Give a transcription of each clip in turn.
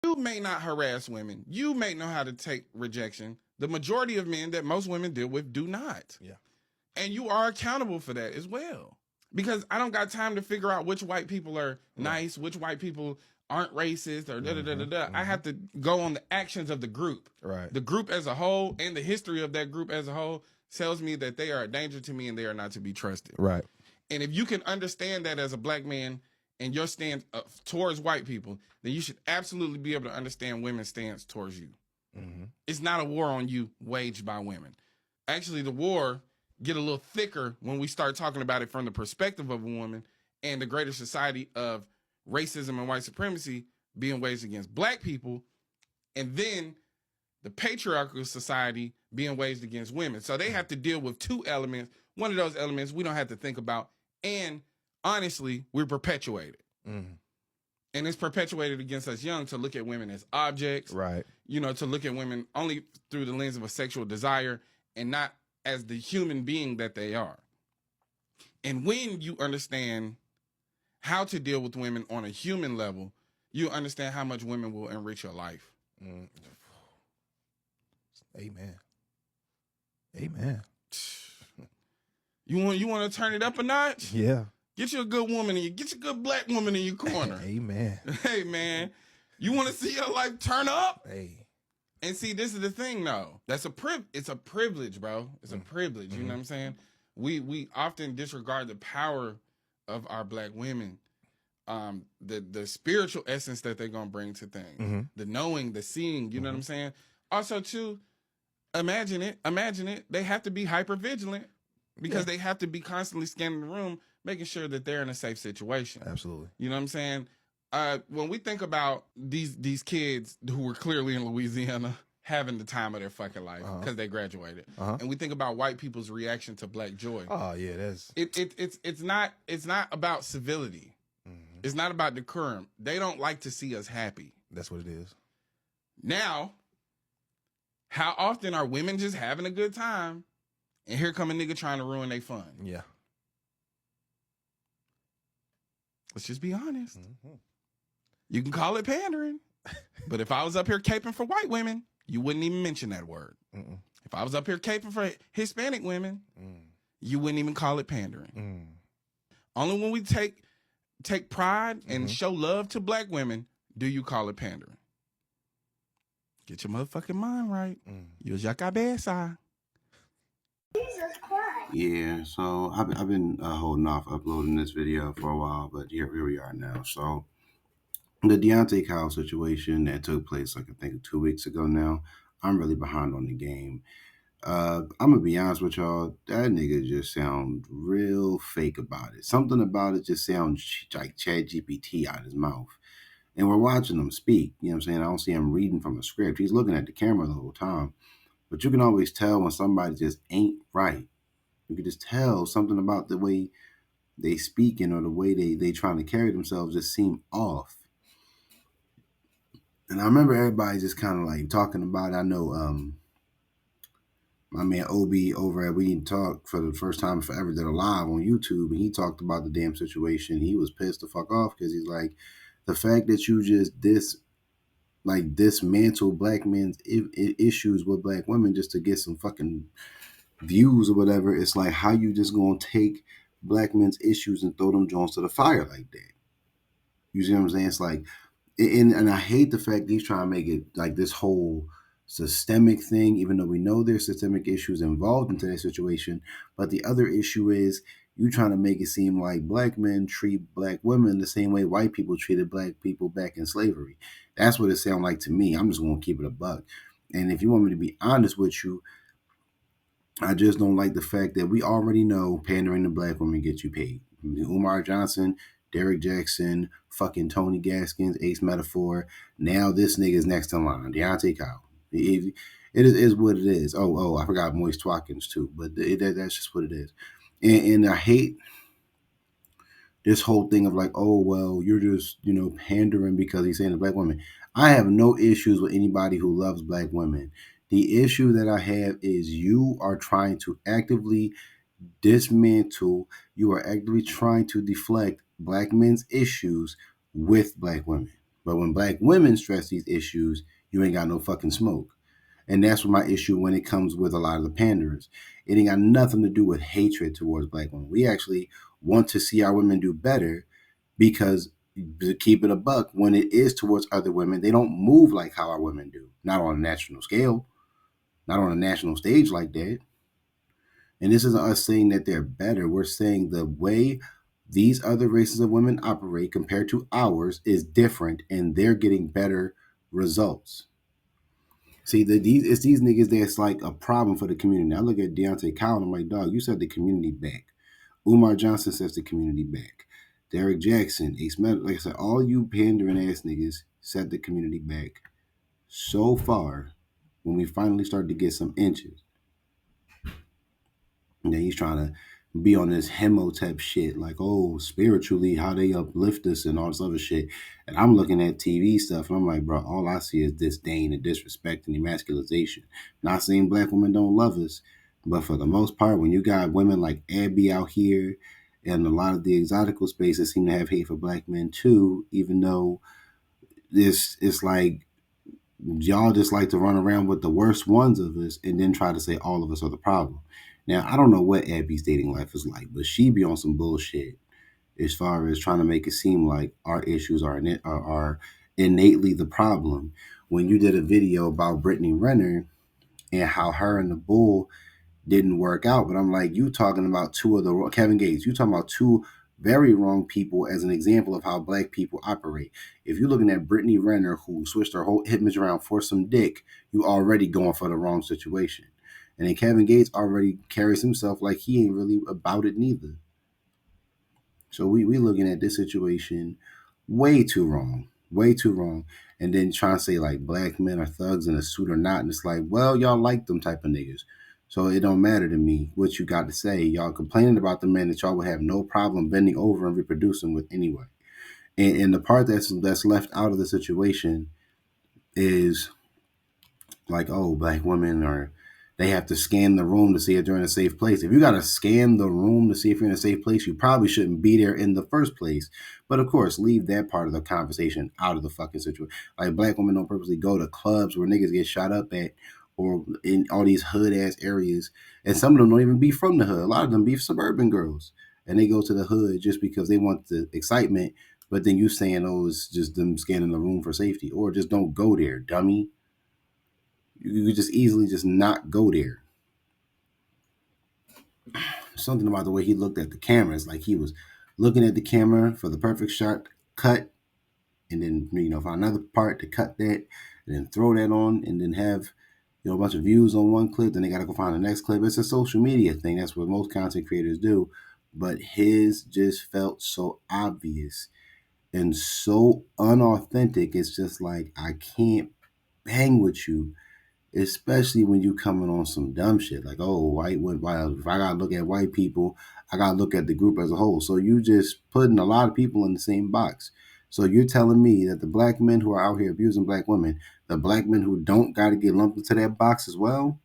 You may not harass women. You may know how to take rejection. The majority of men that most women deal with do not. Yeah. And you are accountable for that as well. Because I don't got time to figure out which white people are nice, which white people aren't racist, or da-da-da-da-da. I have to go on the actions of the group. Right. The group as a whole and the history of that group as a whole tells me that they are a danger to me and they are not to be trusted. Right. And if you can understand that as a black man and your stance towards white people, then you should absolutely be able to understand women's stance towards you. It's not a war on you waged by women. Actually, the war get a little thicker when we start talking about it from the perspective of a woman and the greater society of racism and white supremacy being waged against black people, and then the patriarchal society being waged against women. So they have to deal with two elements. One of those elements we don't have to think about, and honestly, we're perpetuated. And it's perpetuated against us young to look at women as objects, Right. you know, to look at women only through the lens of a sexual desire and not as the human being that they are. And when you understand how to deal with women on a human level, you understand how much women will enrich your life. Amen. Amen. You want to turn it up a notch? Yeah. Get you a good woman, get you a good black woman in your corner. Amen. Hey, man, you want to see your life turn up? Hey. And see, this is the thing, though. It's a privilege, bro. It's a privilege. You know what I'm saying? We often disregard the power of our black women, the spiritual essence that they're gonna bring to things, the knowing, the seeing. You know what I'm saying? Also, too, imagine it. They have to be hyper vigilant because they have to be constantly scanning the room, making sure that they're in a safe situation. Absolutely. You know what I'm saying? When we think about these kids who were clearly in Louisiana having the time of their fucking life because they graduated, and we think about white people's reaction to Black joy. Oh yeah, that's it's not about civility. It's not about decorum. They don't like to see us happy. That's what it is. Now, how often are women just having a good time, and here come a nigga trying to ruin their fun? Yeah. Let's just be honest. You can call it pandering, but if I was up here caping for white women, you wouldn't even mention that word. If I was up here caping for Hispanic women, you wouldn't even call it pandering. Only when we take pride and show love to black women do you call it pandering. Get your motherfucking mind right. Use your cabeza. Yeah, so I've been holding off uploading this video for a while, but here we are now. So the Deante Kyle situation that took place, like I think 2 weeks ago now, I'm really behind on the game. I'm gonna be honest with y'all, that nigga just sound real fake about it. Something about it just sounds like Chad GPT out of his mouth. And we're watching him speak, you know what I'm saying? I don't see him reading from a script. He's looking at the camera the whole time. But you can always tell when somebody just ain't right. You can just tell something about the way they speaking or the way they trying to carry themselves just seem off. And I remember everybody just kind of like talking about it. I know my man Obi over at We Need to Talk for the first time forever did a live on YouTube, and he talked about the damn situation. He was pissed the fuck off because he's like, the fact that you just dismantle black men's issues with black women just to get some fucking views or whatever, it's like, how you just gonna take black men's issues and throw them joints to the fire like that? You see what I'm saying? It's like, and I hate the fact that he's trying to make it like this whole systemic thing, even though we know there's systemic issues involved into that situation. But the other issue is you trying to make it seem like black men treat black women the same way white people treated black people back in slavery. That's what it sounds like to me. I'm just going to keep it a buck. And if you want me to be honest with you, I just don't like the fact that we already know pandering to black women gets you paid. Umar Johnson, Derek Jackson, fucking Tony Gaskins, Ace Metaphor. Now this nigga's next in line, Deante Kyle. It is what it is. Oh, I forgot Moist Twatkins too, but that's just what it is. And I hate this whole thing of like, oh, well, you're just, pandering because he's saying to black women. I have no issues with anybody who loves black women. The issue that I have is you are trying to actively dismantle, you are actively trying to deflect black men's issues with black women. But when black women stress these issues, you ain't got no fucking smoke. And that's what my issue when it comes with a lot of the panderers. It ain't got nothing to do with hatred towards black women. We actually want to see our women do better because, to keep it a buck, when it is towards other women, they don't move like how our women do. Not on a national scale, not on a national stage like that. And this isn't us saying that they're better. We're saying the way these other races of women operate compared to ours is different, and they're getting better results. See, it's these niggas that's like a problem for the community. Now I look at Deante Kyle and I'm like, dog, you set the community back. Umar Johnson sets the community back. Derek Jackson, Ace Med, like I said, all you pandering ass niggas set the community back so far when we finally started to get some inches. And then he's trying to be on this hemotep shit, like, oh, spiritually, how they uplift us and all this other shit. And I'm looking at TV stuff, and I'm like, bro, all I see is disdain and disrespect and emasculation. Not saying black women don't love us, but for the most part, when you got women like Abby out here and a lot of the exotical spaces seem to have hate for black men too, even though it's like y'all just like to run around with the worst ones of us and then try to say all of us are the problem. Now, I don't know what Abby's dating life is like, but she be on some bullshit as far as trying to make it seem like our issues are innately the problem. When you did a video about Brittany Renner and how her and the bull didn't work out, but I'm like, you talking about two of the Kevin Gates, you talking about two very wrong people as an example of how black people operate. If you're looking at Brittany Renner, who switched her whole image around for some dick, you already going for the wrong situation. And then Kevin Gates already carries himself like he ain't really about it neither. So we looking at this situation way too wrong. Way too wrong. And then trying to say like black men are thugs in a suit or not. And it's like, well, y'all like them type of niggas. So it don't matter to me what you got to say. Y'all complaining about the men that y'all would have no problem bending over and reproducing with anyway. And the part that's left out of the situation is like, oh, black women are, they have to scan the room to see if they're in a safe place. If you got to scan the room to see if you're in a safe place, you probably shouldn't be there in the first place. But of course, leave that part of the conversation out of the fucking situation. Like, black women don't purposely go to clubs where niggas get shot up at or in all these hood ass areas. And some of them don't even be from the hood. A lot of them be suburban girls. And they go to the hood just because they want the excitement. But then you saying, oh, it's just them scanning the room for safety. Or just don't go there, dummy. You could just easily just not go there. Something about the way he looked at the camera. It's like he was looking at the camera for the perfect shot, cut, and then, find another part to cut that, and then throw that on, and then have, a bunch of views on one clip. Then they got to go find the next clip. It's a social media thing. That's what most content creators do. But his just felt so obvious and so unauthentic. It's just like, I can't bang with you. Especially when you coming on some dumb shit like, oh, white, if I gotta look at white people, I gotta look at the group as a whole. So you just putting a lot of people in the same box. So you're telling me that the black men who are out here abusing black women, the black men who don't gotta get lumped into that box as well?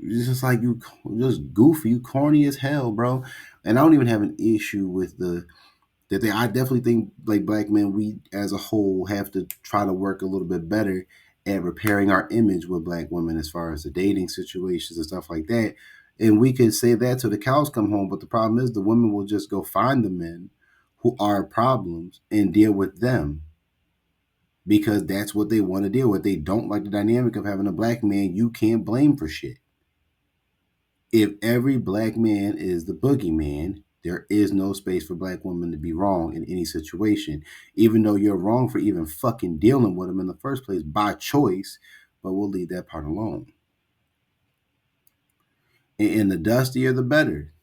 It's just like you just goofy, you corny as hell, bro. And I don't even have an issue with I definitely think like black men, we as a whole have to try to work a little bit better at repairing our image with black women as far as the dating situations and stuff like that. And we could say that till the cows come home, but the problem is the women will just go find the men who are problems and deal with them because that's what they want to deal with. They don't like the dynamic of having a black man you can't blame for shit. If every black man is the boogeyman, there is no space for black women to be wrong in any situation, even though you're wrong for even fucking dealing with them in the first place by choice, but we'll leave that part alone. And the dustier, the better.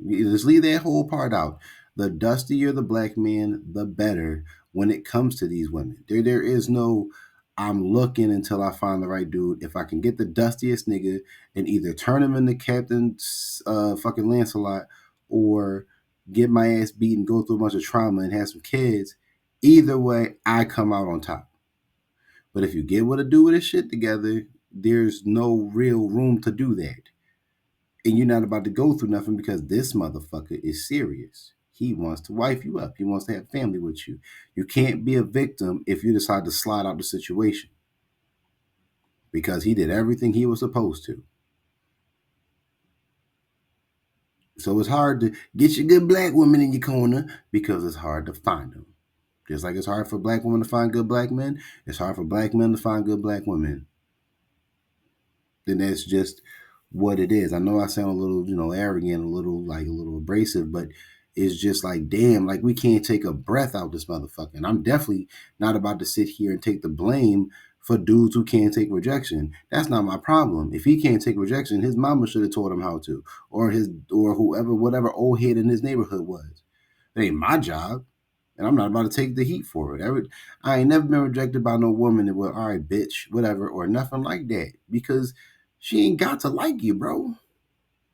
Just leave that whole part out. The dustier the black man, the better when it comes to these women. There is no, I'm looking until I find the right dude. If I can get the dustiest nigga and either turn him into Captain fucking Lancelot or get my ass beat and go through a bunch of trauma and have some kids, either way, I come out on top. But if you get what to do with this shit together, there's no real room to do that. And you're not about to go through nothing because this motherfucker is serious. He wants to wife you up. He wants to have family with you. You can't be a victim if you decide to slide out the situation because he did everything he was supposed to. So it's hard to get your good black women in your corner because it's hard to find them. Just like it's hard for black women to find good black men, it's hard for black men to find good black women. Then that's just what it is. I know I sound a little, arrogant, a little abrasive, but it's just like, damn, like we can't take a breath out this motherfucker. And I'm definitely not about to sit here and take the blame for dudes who can't take rejection. That's not my problem. If he can't take rejection, his mama should have taught him how to, or whoever, whatever old head in his neighborhood was. It ain't my job. And I'm not about to take the heat for it. I ain't never been rejected by no woman that was, all right, bitch, whatever, or nothing like that. Because she ain't got to like you, bro.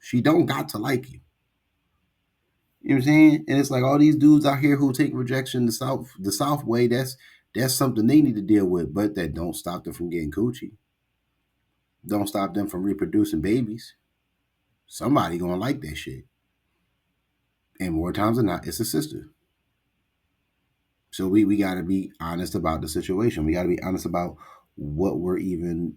She don't got to like you. You know what I'm saying? And it's like all these dudes out here who take rejection the South way, that's something they need to deal with. But that don't stop them from getting coochie. Don't stop them from reproducing babies. Somebody gonna like that shit. And more times than not, it's a sister. So we got to be honest about the situation. We got to be honest about what we're even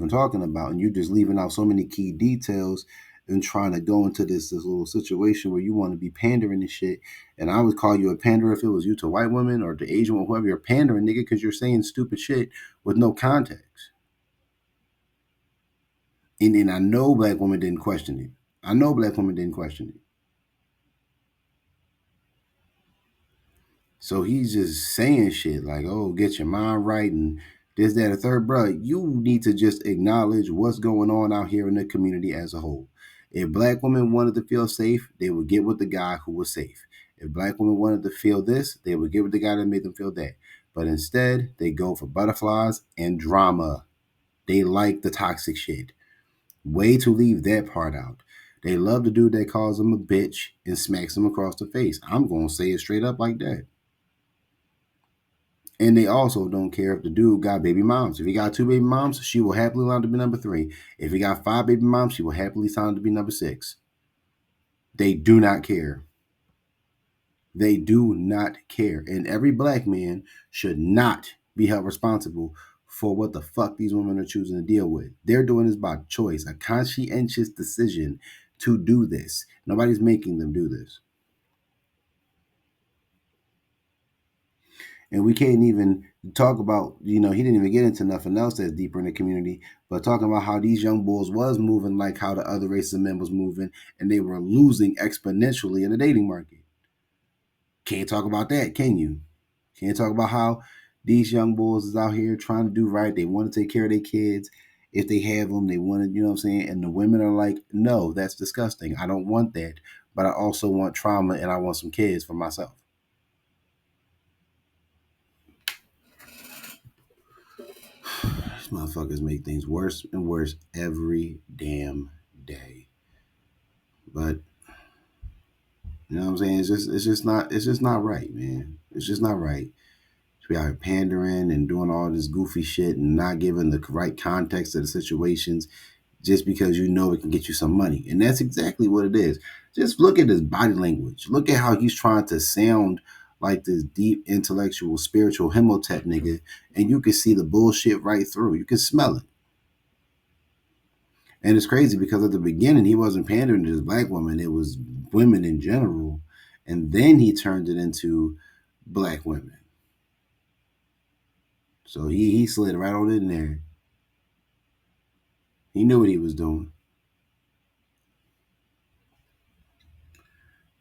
talking about. And you're just leaving out so many key details and trying to go into this little situation where you want to be pandering and shit. And I would call you a panderer if it was you to white women or to Asian or whoever. You're pandering, nigga, because you're saying stupid shit with no context. And I know black women didn't question it. So he's just saying shit like, oh, get your mind right and this, that, and third. Bro, you need to just acknowledge what's going on out here in the community as a whole. If black women wanted to feel safe, they would get with the guy who was safe. If black women wanted to feel this, they would get with the guy that made them feel that. But instead, they go for butterflies and drama. They like the toxic shit. Way to leave that part out. They love the dude that calls them a bitch and smacks them across the face. I'm going to say it straight up like that. And they also don't care if the dude got baby moms. If he got 2 baby moms, she will happily allow him to be number 3. If he got 5 baby moms, she will happily allow him to be number 6. They do not care. They do not care. And every black man should not be held responsible for what the fuck these women are choosing to deal with. They're doing this by choice, a conscientious decision to do this. Nobody's making them do this. And we can't even talk about, he didn't even get into nothing else that's deeper in the community, but talking about how these young bulls was moving like how the other races of men was moving, and they were losing exponentially in the dating market. Can't talk about that, can you? Can't talk about how these young bulls is out here trying to do right. They want to take care of their kids. If they have them, they want to, you know what I'm saying? And the women are like, no, that's disgusting. I don't want that. But I also want trauma and I want some kids for myself. These motherfuckers make things worse and worse every damn day. But you know what I'm saying? It's just not right, man. It's just not right. We are pandering and doing all this goofy shit and not giving the right context to the situations just because it can get you some money. And that's exactly what it is. Just look at his body language. Look at how he's trying to sound like this deep, intellectual, spiritual Himotep nigga, and you can see the bullshit right through. You can smell it. And it's crazy because at the beginning, he wasn't pandering to this black woman. It was women in general. And then he turned it into black women. So he slid right on in there. He knew what he was doing.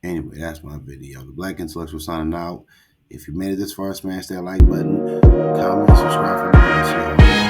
Anyway, that's my video. The Black Intellectual signing out. If you made it this far, smash that like button, comment, subscribe for more.